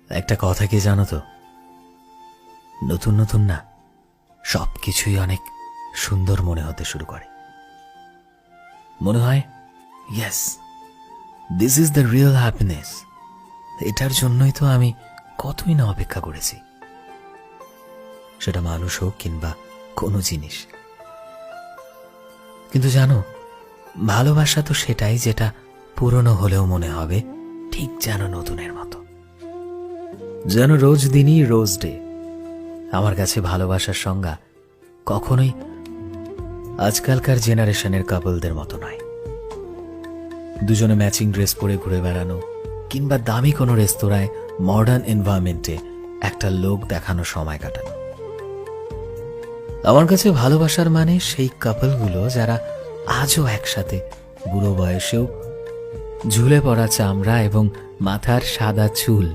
একটা কথা কি জানো তো, নতুন নতুন না সবকিছুই অনেক সুন্দর মনে হতে শুরু করে। মনে হয় yes, this is the real happiness. এটার জন্যই তো আমি কতই না অপেক্ষা করেছি, সেটা মানুষ হোক কিংবা কোনো জিনিস। কিন্তু জানো, ভালোবাসা তো সেটাই যেটা পুরনো হলেও মনে হবে ঠিক যেন নতুনের মতো, যেন রোজ দিনই রোজ ডে। আমার কাছে ভালোবাসার সংজ্ঞা কখনোই আজকালকার জেনারেশনের কাপলদের মতো নয়। দুজনে ম্যাচিং ড্রেস পরে ঘুরে বেড়ানো কিংবা দামি কোনো রেস্তোরাঁয় মডার্ন এনভায়রনমেন্টে একটা লোক দেখানো সময় কাটানো। আমার কাছে ভালোবাসার মানে সেই কাপলগুলো যারা আজও একসাথে, বুড়ো বয়সেও ঝুলে পড়া চামড়া এবং মাথার সাদা চুল